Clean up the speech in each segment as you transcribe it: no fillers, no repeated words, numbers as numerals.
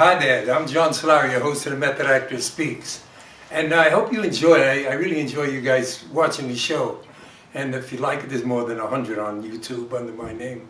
Hi there, I'm John Solari, your host of the Method Actor Speaks. And I hope you enjoy it. I really enjoy you guys watching the show. And if you like it, there's more than 100 on YouTube under my name,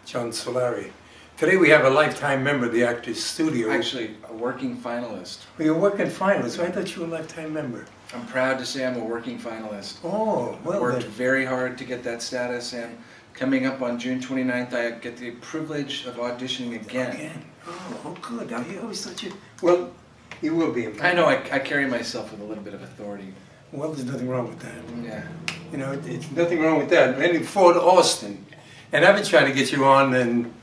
John Solari. Today we have a lifetime member of the Actors Studio. Actually, a working finalist. Well, you're a working finalist, so I thought you were a lifetime member. I'm proud to say I'm a working finalist. Oh, well Worked then. very hard to get that status, and coming up on June 29th, I get the privilege of auditioning again. Oh, good. I always thought you... Well, you will be. I know, I carry myself with a little bit of authority. Well, there's nothing wrong with that. Yeah. You know, it's nothing wrong with that. And Ford Austin. And I've been trying to get you on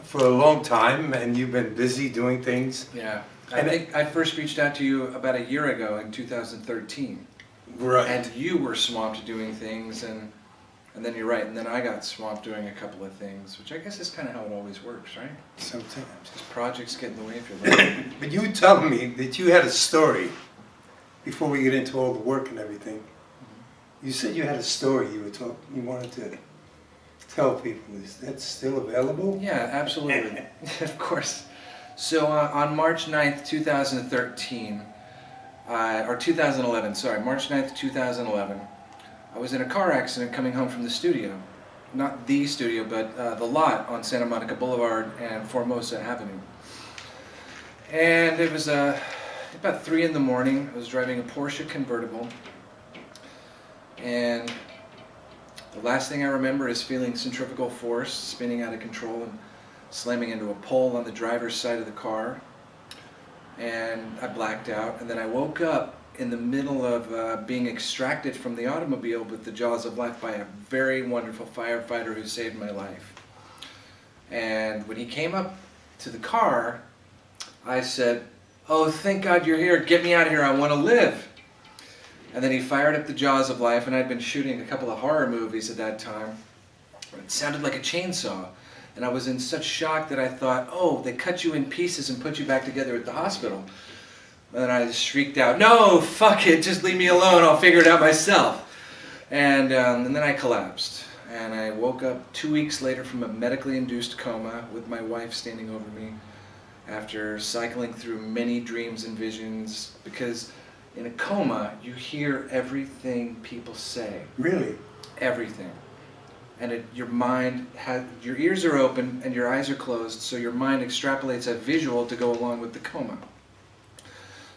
for a long time, and you've been busy doing things. Yeah. I think I first reached out to you about a year ago in 2013. Right. And you were swamped doing things, and then you're right, and then I got swamped doing a couple of things, which I guess is kind of how it always works, right? Sometimes. Just projects get in the way if you're looking. But you tell me that you had a story, before we get into all the work and everything. You said you had a story you wanted to tell people. Is that still available? Yeah, absolutely. Of course. So on March 9th, 2013, or 2011, sorry, March 9th, 2011, I was in a car accident coming home from the studio. Not the studio, but the lot on Santa Monica Boulevard and Formosa Avenue. And it was about 3 in the morning. I was driving a Porsche convertible. And the last thing I remember is feeling centrifugal force spinning out of control and slamming into a pole on the driver's side of the car. And I blacked out, and then I woke up in the middle of being extracted from the automobile with the jaws of life by a very wonderful firefighter who saved my life. And when he came up to the car, I said, "Oh, thank God you're here. Get me out of here. I want to live." And then he fired up the jaws of life, and I'd been shooting a couple of horror movies at that time. It sounded like a chainsaw. And I was in such shock that I thought, oh, they cut you in pieces and put you back together at the hospital. And I just shrieked out, "No, fuck it, just leave me alone, I'll figure it out myself." And then I collapsed. And I woke up 2 weeks later from a medically induced coma with my wife standing over me after cycling through many dreams and visions, because in a coma, you hear everything people say. Really? Everything. And your mind your ears are open and your eyes are closed, so your mind extrapolates a visual to go along with the coma.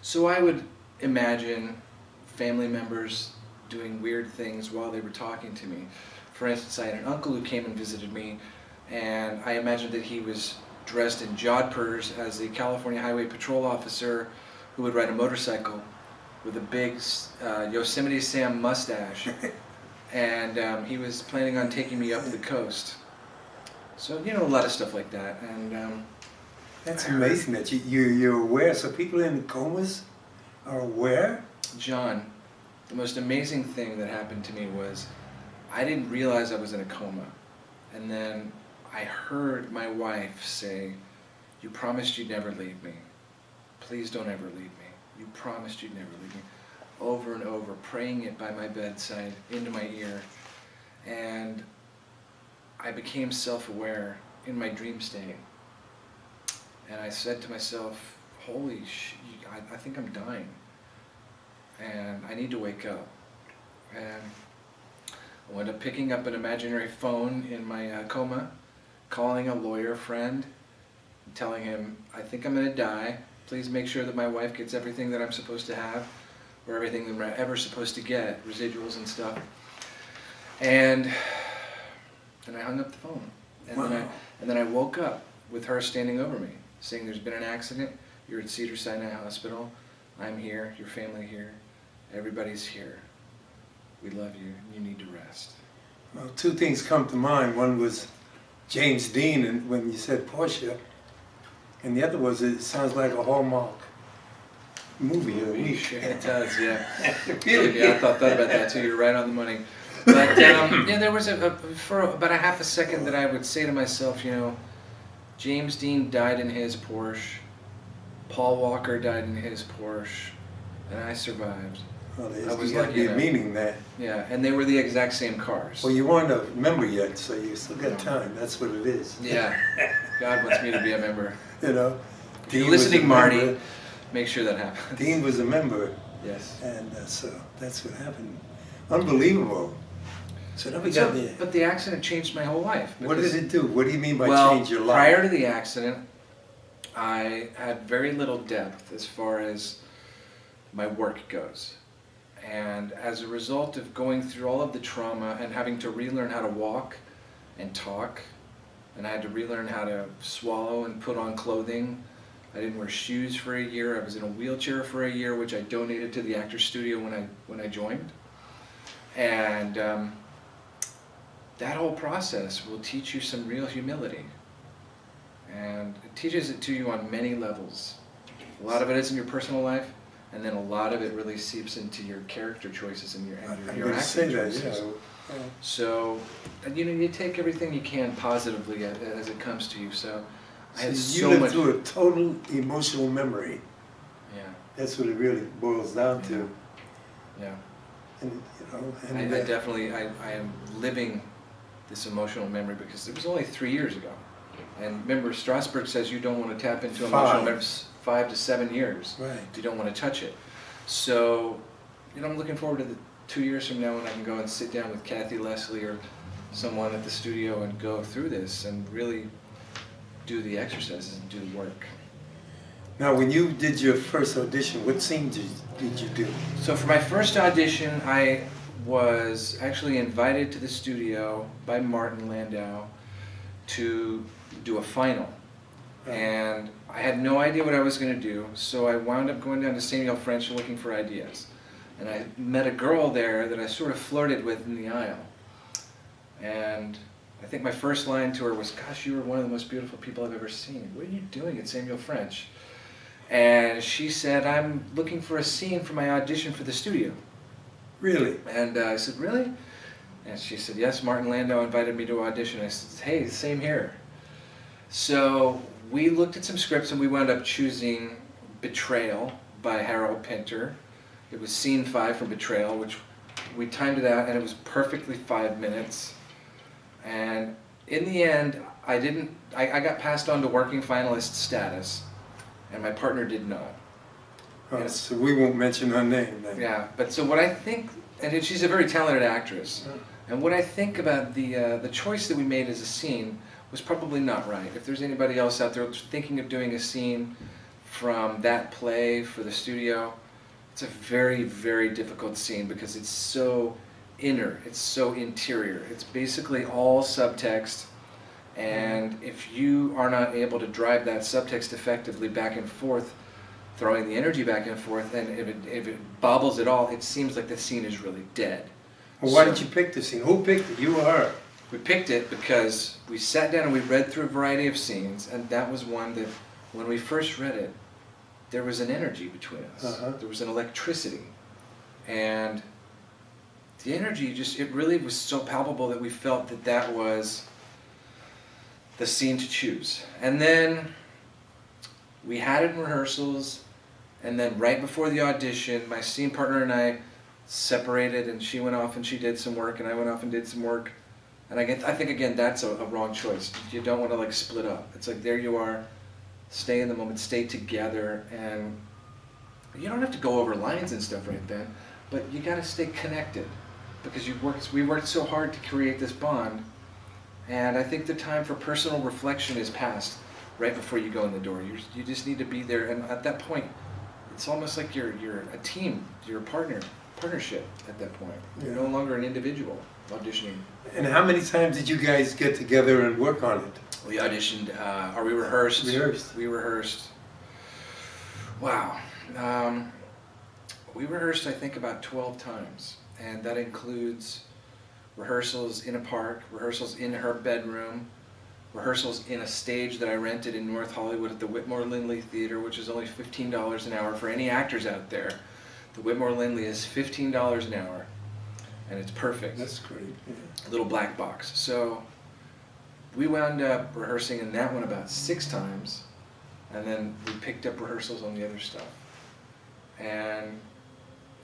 So I would imagine family members doing weird things while they were talking to me. For instance, I had an uncle who came and visited me, and I imagined that he was dressed in jodhpurs as the California Highway Patrol officer who would ride a motorcycle with a big Yosemite Sam mustache. And he was planning on taking me up the coast. So, you know, a lot of stuff like that. And That's amazing that you're aware. So people in comas are aware? John, the most amazing thing that happened to me was I didn't realize I was in a coma. And then I heard my wife say, "You promised you'd never leave me. Please don't ever leave me. You promised you'd never leave me." Over and over, praying it by my bedside, into my ear. And I became self-aware in my dream state. And I said to myself, holy shit, I think I'm dying. And I need to wake up. And I wound up picking up an imaginary phone in my coma, calling a lawyer friend, and telling him, "I think I'm going to die. Please make sure that my wife gets everything that I'm supposed to have, or everything that we're ever supposed to get, residuals and stuff." And I hung up the phone. And, wow. then I woke up with her standing over me, saying, "There's been an accident. You're at Cedars-Sinai Hospital. I'm here. Your family here. Everybody's here. We love you. You need to rest." Well, two things come to mind. One was James Dean, and when you said Porsche, and the other was it sounds like a Hallmark movie of the week. It does, yeah. Really? Yeah, I thought about that too. You're right on the money. But yeah, there was for about a half a second that I would say to myself, you know, James Dean died in his Porsche, Paul Walker died in his Porsche, and I survived. Well, I was you got to lucky be enough. meaning that. Yeah, and they were the exact same cars. Well, you aren't a member yet, so you still got time. That's what it is. Yeah, God wants me to be a member. You know, You're listening, Marty. Make sure that happens. Dean was a member. Yes. And so that's what happened. Unbelievable. So now we got the... But the accident changed my whole life. What did it do? What do you mean by change your life? Prior to the accident, I had very little depth as far as my work goes. And as a result of going through all of the trauma and having to relearn how to walk and talk, and I had to relearn how to swallow and put on clothing. I didn't wear shoes for a year. I was in a wheelchair for a year, which I donated to the Actors Studio when I joined. And that whole process will teach you some real humility. And it teaches it to you on many levels. A lot of it is in your personal life, and then a lot of it really seeps into your character choices and your acting choices. Yeah. So, you take everything you can positively as it comes to you. So, I had you lived through a total emotional memory. Yeah. That's what it really boils down to. Yeah. And, I definitely am living this emotional memory because it was only 3 years ago. And remember, Strasberg says you don't want to tap into emotional memories 5 to 7 years. Right. You don't want to touch it. So, I'm looking forward to the 2 years from now when I can go and sit down with Kathy Leslie or someone at the studio and go through this and really do the exercises and do the work. Now, when you did your first audition, what scene did you do? So for my first audition, I was actually invited to the studio by Martin Landau to do a final. And I had no idea what I was going to do, so I wound up going down to Samuel French and looking for ideas. And I met a girl there that I sort of flirted with in the aisle. And I think my first line to her was, "Gosh, you were one of the most beautiful people I've ever seen. What are you doing at Samuel French?" And she said, "I'm looking for a scene for my audition for the studio." Really? And I said, "Really?" And she said, "Yes, Martin Landau invited me to audition." I said, "Hey, same here." So we looked at some scripts and we wound up choosing Betrayal by Harold Pinter. It was scene 5 from Betrayal, which we timed it out and it was perfectly 5 minutes. And in the end, I got passed on to working finalist status, and my partner did not. Oh, so we won't mention her name then. Yeah, but so what I think, and she's a very talented actress, and what I think about the choice that we made as a scene was probably not right. If there's anybody else out there thinking of doing a scene from that play for the studio, it's a very, very difficult scene because it's so inner, it's so interior. It's basically all subtext, and if you are not able to drive that subtext effectively back and forth, throwing the energy back and forth, and if it bobbles at all, it seems like the scene is really dead. Well, why did you pick the scene? Who picked it, you or her? We picked it because we sat down and we read through a variety of scenes, and that was one that, when we first read it, there was an energy between us. There was an electricity. And the energy it really was so palpable that we felt that that was the scene to choose. And then we had it in rehearsals, and then right before the audition, my scene partner and I separated, and she went off and she did some work, and I went off and did some work. And I think, again, that's a wrong choice. You don't want to split up. It's like, there you are, stay in the moment, stay together, and you don't have to go over lines and stuff right then, but you got to stay connected because we worked so hard to create this bond, and I think the time for personal reflection is past right before you go in the door. You just need to be there, and at that point, it's almost like you're a team, you're a partnership at that point. You're no longer an individual auditioning. And how many times did you guys get together and work on it? We auditioned, or we rehearsed. We rehearsed. Wow. We rehearsed, I think, about 12 times. And that includes rehearsals in a park, rehearsals in her bedroom, rehearsals in a stage that I rented in North Hollywood at the Whitmore Lindley Theater, which is only $15 an hour for any actors out there. The Whitmore Lindley is $15 an hour, and it's perfect. That's great. Yeah. A little black box. So we wound up rehearsing in that one about 6 times, and then we picked up rehearsals on the other stuff. And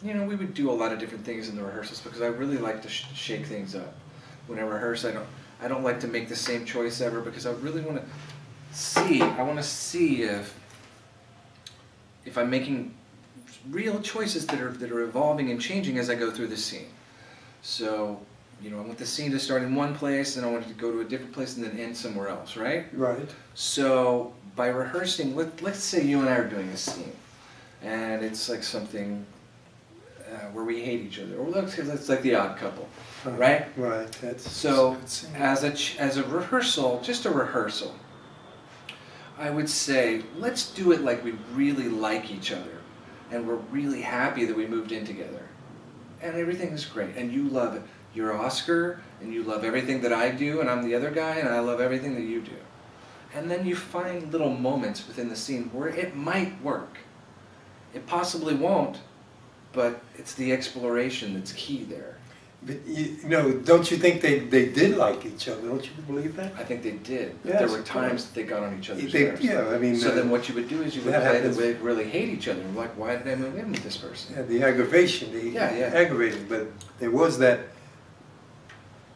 we would do a lot of different things in the rehearsals because I really like to shake things up. When I rehearse, I don't like to make the same choice ever because I really want to see. I want to see if if I'm making real choices that are evolving and changing as I go through the scene. So, you know, I want the scene to start in one place, and I want it to go to a different place and then end somewhere else, right? Right. So by rehearsing, let's say you and I are doing a scene, and it's like something where we hate each other, or it's like The Odd Couple, right? Right. So as a rehearsal, just a rehearsal, I would say let's do it like we really like each other, and we're really happy that we moved in together, and everything is great, and you love it. You're Oscar, and you love everything that I do, and I'm the other guy, and I love everything that you do. And then you find little moments within the scene where it might work. It possibly won't, but it's the exploration that's key there. But you know, don't you think they did like each other? Don't you believe that? I think they did. Yes, There were times that they got on each other's nerves. Yeah, I mean. So then what you would do is you would that play happens. that they really hate each other. Like, why did I move in with this person? Yeah, the aggravation, Yeah. aggravated, but there was that,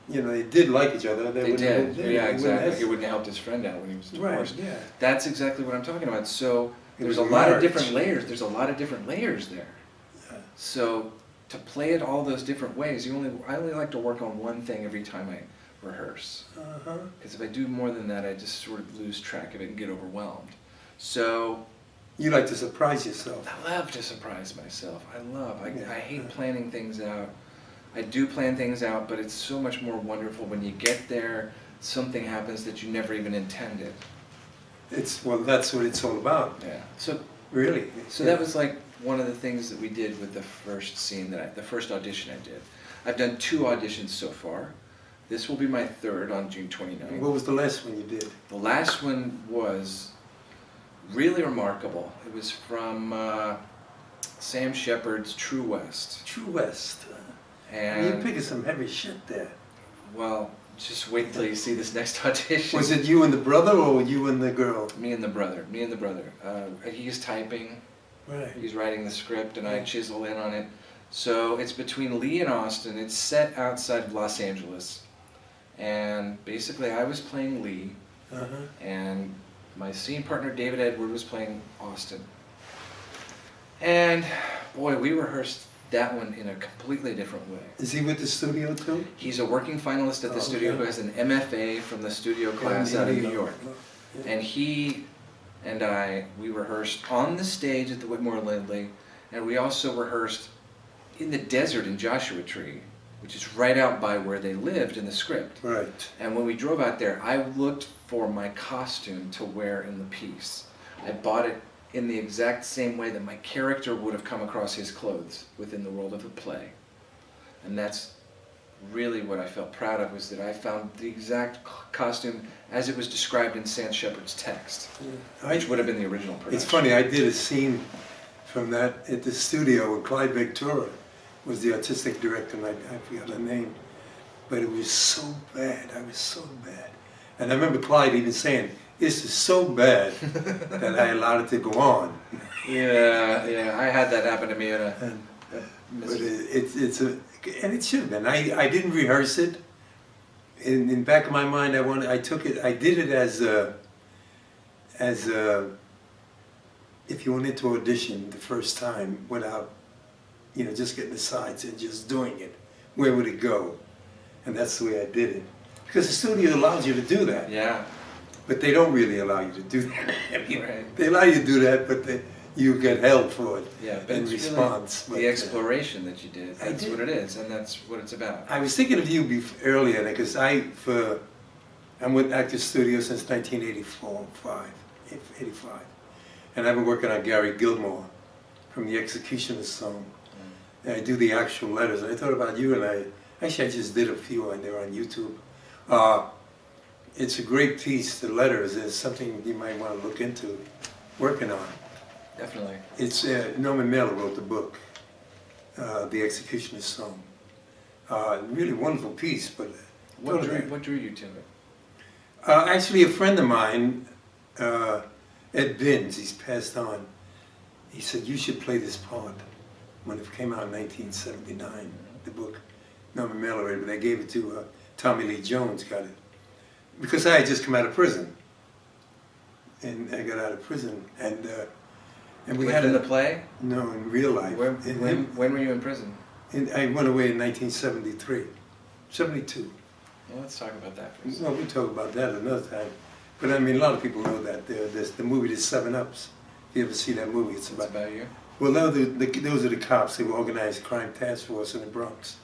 you know, they did like each other. They did. Yeah, exactly. He It wouldn't have helped his friend out when he was right, divorced. yeah. That's exactly what I'm talking about. So It there's was a lot of marriage. different layers. There's a lot of different layers there. Yeah. So to play it all those different ways, I only like to work on one thing every time I rehearse. Uh-huh. Because if I do more than that, I just sort of lose track of it and get overwhelmed. So You like to surprise yourself. I love to surprise myself. I hate planning things out. I do plan things out, but it's so much more wonderful when you get there, something happens that you never even intended. Well, that's what it's all about, Yeah. So really. that was like one of the things that we did with the first scene the first audition I did. I've done 2 auditions so far. This will be my 3rd on June 29th. What was the last one you did? The last one was really remarkable. It was from Sam Shepard's True West. True West. And You're picking some heavy shit there. well, just wait till you see this next audition. Was it you and the brother, or you and the girl? Me and the brother. He's typing, Right. he's writing the script, and I chisel in on it. So it's between Lee and Austin. It's set outside of Los Angeles. And basically I was playing Lee, Uh-huh. and my scene partner David Edward was playing Austin. And boy, we rehearsed that one in a completely different way. Is he with the studio too? He's a working finalist at the studio who has an MFA from the studio class out of New York. Yeah. And he and we rehearsed on the stage at the Whitmore Lindley, and we also rehearsed in the desert in Joshua Tree, which is right out by where they lived in the script. Right. And when we drove out there, I looked for my costume to wear in the piece. I bought it in the exact same way that my character would have come across his clothes within the world of the play. And that's really what I felt proud of, was that I found the exact costume as it was described in Sam Shepard's text, which would have been the original production. It's funny, I did a scene from that at the studio with Clyde Ventura was the artistic director, and I forgot her name. But it was so bad, I was so bad. And I remember Clyde even saying, "This is so bad that I allowed it to go on." Yeah, I had that happen to me in But and it should have been. I didn't rehearse it. In the back of my mind, I did it as if you went into audition the first time without, you know, just getting the sides and just doing it. Where would it go? And that's the way I did it. Because the studio allows you to do that. Yeah. But they don't really allow you to do that. I mean, Right. They allow you to do that, but you get held for it Yeah, but in it's response. really the exploration that you did. I That's did. what it is, and that's what it's about. I was thinking of you earlier, because I'm with Actors Studio since 1985, and I've been working on Gary Gilmore from The Executioner's Song. And I do the actual letters, and I thought about you, and I just did a few, and they're on YouTube. It's a great piece, the letters. It's something you might want to look into working on. Definitely. It's Norman Mailer wrote the book, The Executioner's Song. Really wonderful piece, but What drew you to it? actually, a friend of mine, Ed Binns, he's passed on. He said you should play this part when it came out in 1979. The book, Norman Mailer read it, but they gave it to Tommy Lee Jones. Got it because I had just come out of prison, and I got out of prison, and And we Like had in the play? No, in real life. When were you in prison? I went away in 1973, 72. Well, let's talk about that for a second. Well, we'll talk about that another time. But I mean, a lot of people know that. There's the movie, The 7 Ups. If you ever see that movie, it's It's about you? Well, those are the cops. They were organized crime task force in the Bronx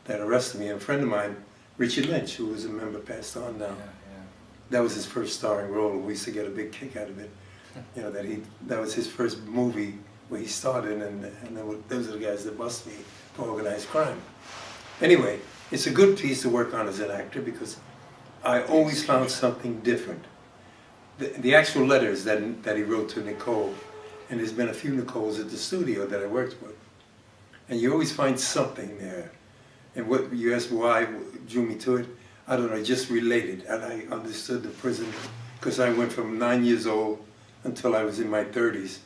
that arrested me. And a friend of mine, Richard Lynch, who was a member, passed on now. Yeah. That was his first starring role, and we used to get a big kick out of it. You know, that was his first movie where he started, and those are the guys that busted me for organized crime. Anyway, it's a good piece to work on as an actor because I always found something different. The actual letters that he wrote to Nicole, and there's been a few Nicoles at the studio that I worked with, and you always find something there. And what you asked why drew me to it, I don't know, I just related, and I understood the prison, because I went from 9 years old until I was in my 30s,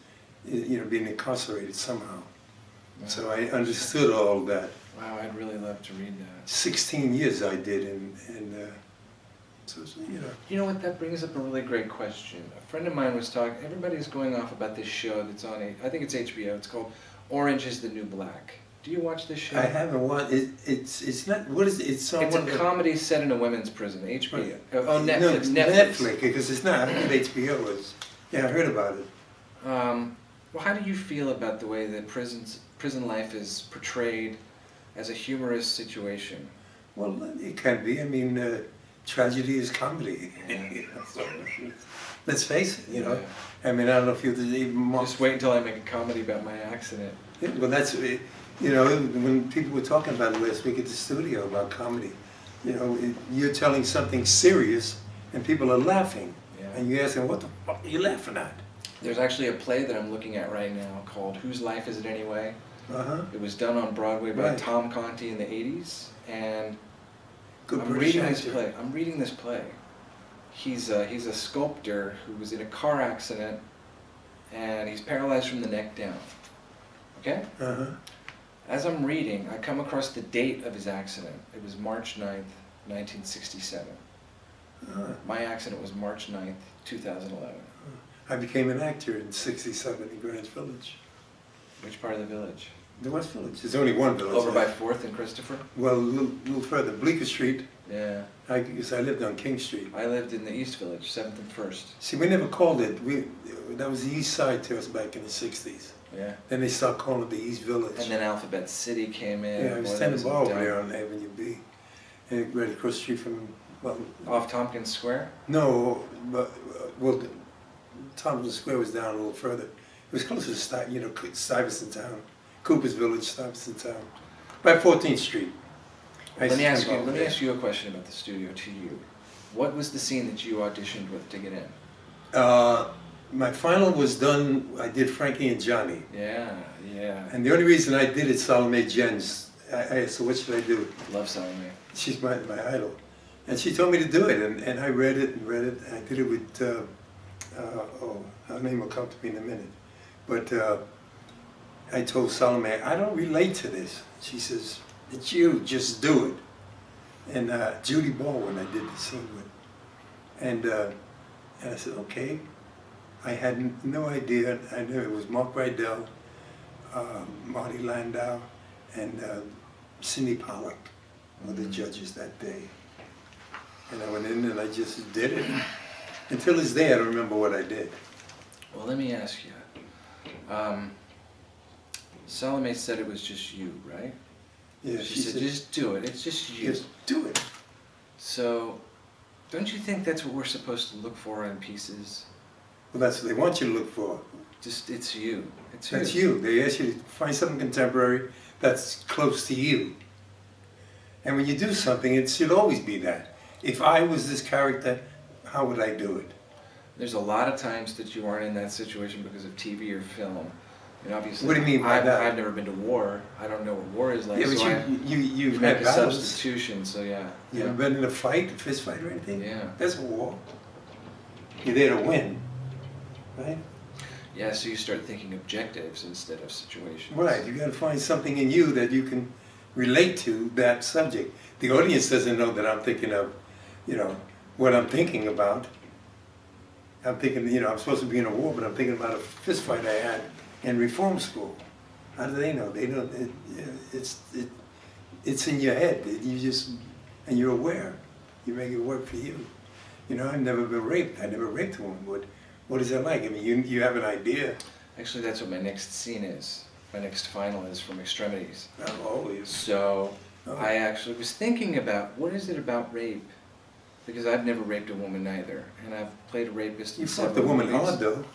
you know, being incarcerated somehow. Wow. So I understood all that. Wow, I'd really love to read that. 16 years I did, and so, you know. You know what, that brings up a really great question. A friend of mine was talking, everybody's going off about this show that's on, I think it's HBO, it's called Orange is the New Black. Do you watch this show? I haven't watched it. It's not, what is it? It's It's a comedy set in a women's prison, HBO. Right. Oh, Netflix, No, Netflix. Netflix, because it's not, I think HBO is. Yeah, I heard about it. Well, how do you feel about the way that prison life is portrayed as a humorous situation? Well, it can be. I mean, tragedy is comedy. Let's face it, you know. Yeah. I mean, I don't know if you're even more. Just wait until I make a comedy about my accident. Yeah, well, that's, you know, when people were talking about it last week at the studio about comedy, you know, you're telling something serious and people are laughing. Yeah. And you ask them, what the fuck are you laughing at? There's actually a play that I'm looking at right now called Whose Life Is It Anyway? Uh-huh. It was done on Broadway by Right. Tom Conti in the 80s, and Good I'm British reading this actor. play. I'm reading this play. He's a sculptor who was in a car accident, and he's paralyzed from the neck down. Okay? Uh-huh. As I'm reading, I come across the date of his accident. It was March 9th, 1967. Uh-huh. My accident was March 9th, 2011. I became an actor in '67 in Greenwich Village. Which part of the village? The West Village. There's only one village. Over by there. 4th and Christopher? Well, a little further, Bleecker Street. Yeah. Because I lived on King Street. I lived in the East Village, 7th and 1st. See, we never called it. That was the East Side to us back in the '60s. Yeah. Then they started calling it the East Village. And then Alphabet City came in. Yeah, I was Boy, that standing a bar over dump. there on Avenue B, and right across the street from, well, Off Tompkins Square? no, but Thompson Square was down a little further. It was closer to Stuyvesant Town, Cooper's Village, Stuyvesant Town, by 14th Street. Let me ask you a question about the studio to you. What was the scene that you auditioned with to get in? My final was done. I did Frankie and Johnny. Yeah. And the only reason I did it, Salome Jens. I asked her, what should I do? Love Salome. She's my idol. And she told me to do it, and I read it. I did it with, her name will come to me in a minute. But I told Salome, I don't relate to this. She says, it's you, just do it. And Judy Baldwin I did the scene with. And I said, okay. I had no idea. I knew it was Mark Rydell, Marty Landau, and Cindy Pollock were the judges that day. And I went in and I just did it. Until this day, I don't remember what I did. Well, let me ask you. Salome said it was just you, right? Yeah, She said, just do it. It's just you. Just do it. So, don't you think that's what we're supposed to look for in pieces? Well, that's what they want you to look for. Just, it's you. It's you. That's you. They ask you to find something contemporary that's close to you. And when you do something, it should always be that. If I was this character, how would I do it? There's a lot of times that you aren't in that situation because of TV or film. And obviously, What do you mean by that? I've never been to war. I don't know what war is like. Yeah, but so you've make had a battles. substitution. So yeah. You ever been in a fight, a fist fight or anything? Yeah. That's a war. You're there to win, right? Yeah. So you start thinking objectives instead of situations. Right. You got to find something in you that you can relate to that subject. The audience doesn't know that I'm thinking of, what I'm thinking about. I'm thinking, you know, I'm supposed to be in a war, but I'm thinking about a fist fight I had in reform school. How do they know? They don't. It's in your head. You just, and you're aware. You make it work for you. You know, I've never been raped. I never raped a woman. What is that like? I mean, you have an idea. Actually, that's what my next scene is. My next final is from Extremities. Always. So Oh. I actually was thinking about, what is it about rape? Because I've never raped a woman either, and I've played a rapist in You fucked the several woman movies. hard, though.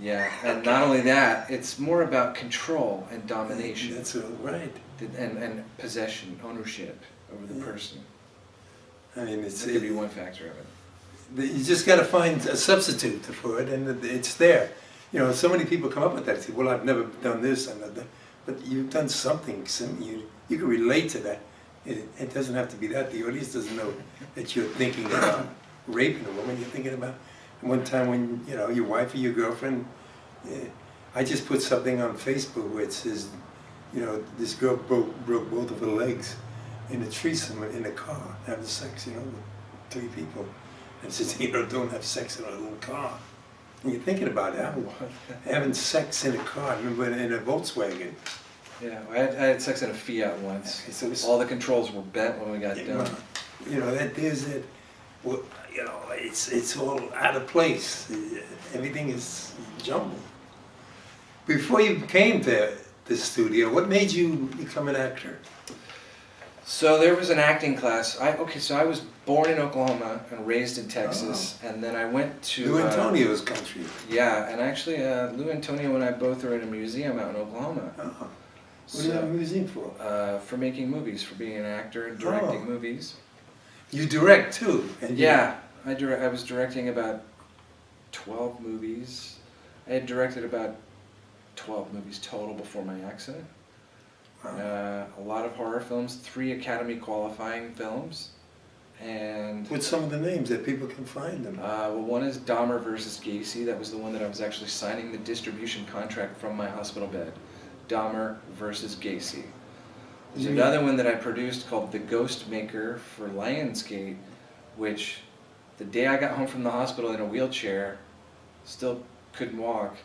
Yeah, and not only that, it's more about control and domination. That's right. And possession, ownership over the person. I mean, it's That could be one factor of it. You just got to find a substitute for it, and it's there. You know, so many people come up with that. Say, "Well, I've never done this, and that," but you've done something. You can relate to that. It doesn't have to be that. The audience doesn't know that you're thinking about raping a woman. You're thinking about one time when, you know, your wife or your girlfriend. I just put something on Facebook where it says, you know, this girl broke both of her legs in a threesome in a car, having sex, you know, with 3 people. And it says, you know, don't have sex in a little car. And you're thinking about it, having sex in a car. I remember in a Volkswagen. Yeah, I had sex in a Fiat once. So all the controls were bent when we got done. Well, you know, there's that, well, you know, it's all out of place. Everything is jumbled. Before you came to the studio, what made you become an actor? So there was an acting class. So I was born in Oklahoma and raised in Texas, and then I went to Lou Antonio's country. Yeah, and actually Lou Antonio and I both are in a museum out in Oklahoma. Oh. What do you have a museum for? For making movies, for being an actor and directing movies. You direct too? And Yeah, I was directing about 12 movies. I had directed about 12 movies total before my accident. Wow. A lot of horror films, 3 Academy qualifying films, and What's some of the names that people can find them? well, one is Dahmer versus Gacy. That was the one that I was actually signing the distribution contract from my hospital bed. Dahmer versus Gacy. There's another one that I produced called The Ghost Maker for Lionsgate, which the day I got home from the hospital in a wheelchair, still couldn't walk,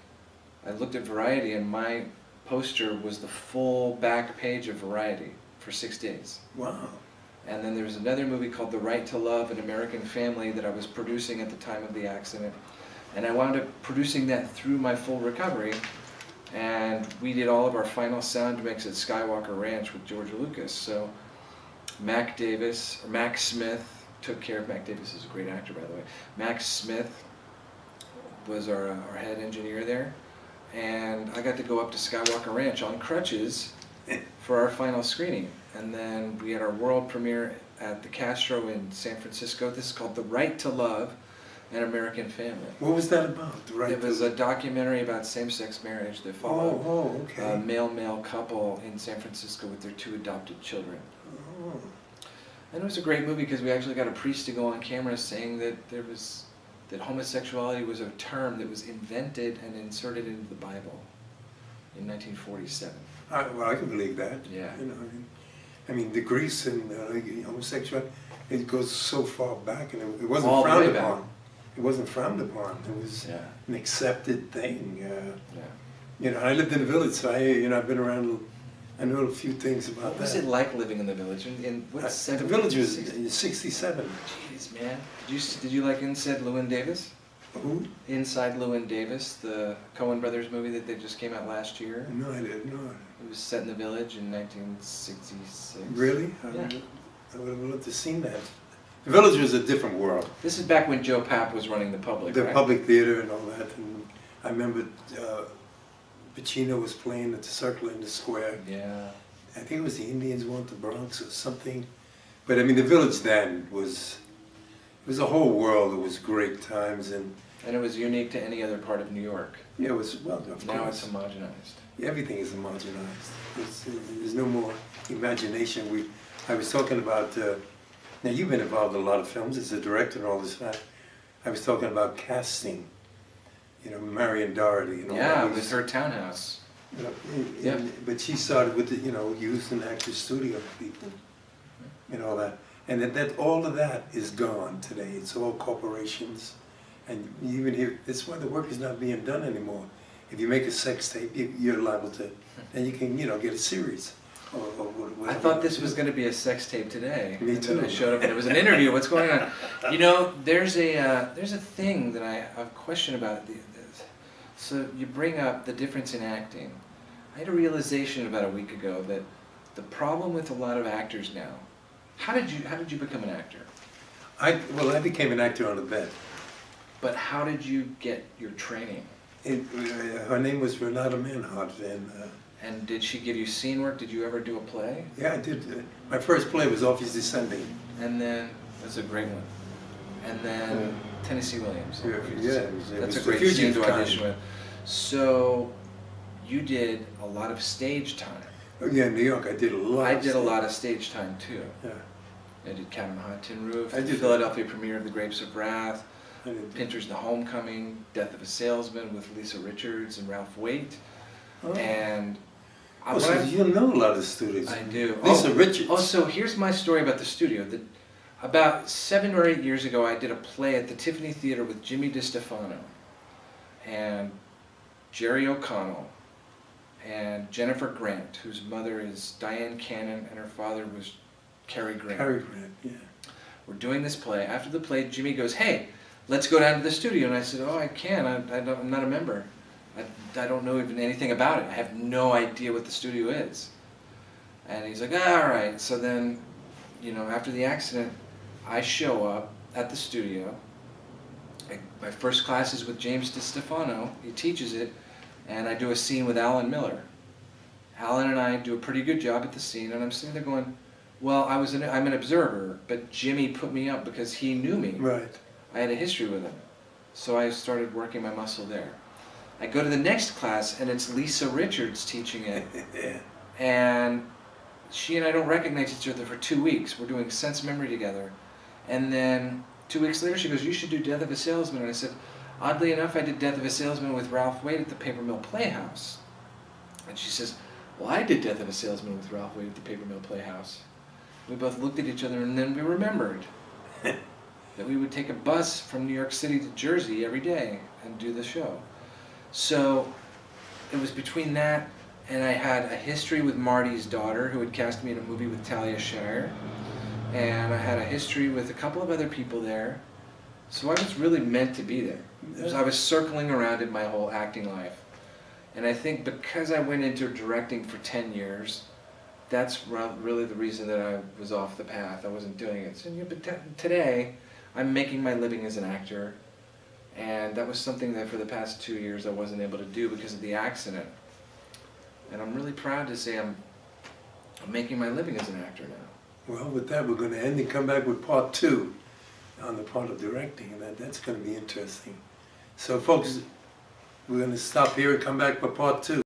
I looked at Variety and my poster was the full back page of Variety for 6 days. Wow. And then there was another movie called The Right to Love, an American Family that I was producing at the time of the accident. And I wound up producing that through my full recovery. And we did all of our final sound mix at Skywalker Ranch with George Lucas. So Mac Smith took care of Mac Davis is a great actor, by the way. Mac Smith was our head engineer there. And I got to go up to Skywalker Ranch on crutches for our final screening. And then we had our world premiere at the Castro in San Francisco. This is called The Right to Love, an American Family. What was that about? The right It was a documentary about same-sex marriage that followed okay. a male-male couple in San Francisco with their 2 adopted children. Oh. And it was a great movie because we actually got a priest to go on camera saying that that homosexuality was a term that was invented and inserted into the Bible in 1947. Well, I can believe that. Yeah. You know, I mean the Greece and homosexuality, it goes so far back, and it wasn't All the frowned way back. upon. It wasn't frowned upon. It was an accepted thing. You know, I lived in a village, so I've been around. I know a few things about What was that. it like living in the village? In what, The village was 60? 67. Jeez, man. Did you like Inside Llewyn Davis? Who? Inside Llewyn Davis, the Coen Brothers movie that they just came out last year. No, I didn't know. It was set in the village in 1966. Really? Yeah. I would have loved to have seen that. The village was a different world. This is back when Joe Papp was running the Public, The right? public theater and all that. And I remember Pacino was playing at the Circle in the Square. Yeah. I think it was the Indians Want the Bronx or something. But I mean, the village then was a whole world. It was great times, and And it was unique to any other part of New York. yeah, it was, well, of Now course. it's homogenized. Everything is homogenized. There's no more imagination. I was talking about, now you've been involved in a lot of films as a director and all this stuff. I was talking about casting, Marion Doherty and all Yeah, that. with her townhouse. Yeah. But she started with the, Houston Actors Studio people and all that. And that all of that is gone today. It's all corporations And you even hear, that's why the work is not being done anymore. If you make a sex tape, you're liable to, and you can, get a series. I thought this was going to be a sex tape today. Me and too. Then I showed up and it was an interview. What's going on? There's a thing that I have a question about. So you bring up the difference in acting. I had a realization about a week ago that the problem with a lot of actors now. How did you become an actor? I became an actor on the bed. But how did you get your training? Her name was Renata Manhart, And did she give you scene work? Did you ever do a play? yeah, I did. My first play was Office Descending. And then, that's a great one. And then Tennessee Williams. That's a great scene to audition with. So, you did a lot of stage time. Oh, yeah, in New York, I did a lot. I did a lot of stage time too. Yeah. I did Cat on a Hot Tin Roof, I the did Philadelphia premiere of The Grapes of Wrath, I did. Pinter's The Homecoming, Death of a Salesman with Lisa Richards and Ralph Waite. Oh. And So you know a lot of students. I do. Lisa Richards. Oh, so here's my story about the studio. About 7 or 8 years ago, I did a play at the Tiffany Theater with Jimmy DiStefano and Jerry O'Connell and Jennifer Grant, whose mother is Diane Cannon and her father was Cary Grant. Cary Grant, yeah. We're doing this play. After the play, Jimmy goes, "Hey, let's go down to the studio." And I said, "Oh, I can't. I'm not a member. I don't know even anything about it. I have no idea what the studio is." And he's like, "All right." So then, after the accident, I show up at the studio. My first class is with James DiStefano. He teaches it. And I do a scene with Alan Miller. Alan and I do a pretty good job at the scene. And I'm sitting there going, well, I'm an observer, but Jimmy put me up because he knew me. Right. I had a history with him. So I started working my muscle there. I go to the next class, and it's Lisa Richards teaching it. Yeah. And she and I don't recognize each other for 2 weeks. We're doing sense memory together. And then 2 weeks later, she goes, "You should do Death of a Salesman." And I said, oddly enough, I did Death of a Salesman with Ralph Waite at the Paper Mill Playhouse. And she says, "Well, I did Death of a Salesman with Ralph Waite at the Paper Mill Playhouse." We both looked at each other, and then we remembered that we would take a bus from New York City to Jersey every day and do the show. So it was between that, and I had a history with Marty's daughter, who had cast me in a movie with Talia Shire, and I had a history with a couple of other people there. So I was really meant to be there. I was circling around it my whole acting life. And I think because I went into directing for 10 years, that's really the reason that I was off the path. I wasn't doing it. So, but today, I'm making my living as an actor. And that was something that for the past 2 years I wasn't able to do because of the accident. And I'm really proud to say I'm making my living as an actor now. Well, with that, we're going to end and come back with part 2 on the part of directing, and that's going to be interesting. So, folks, we're going to stop here and come back for part 2.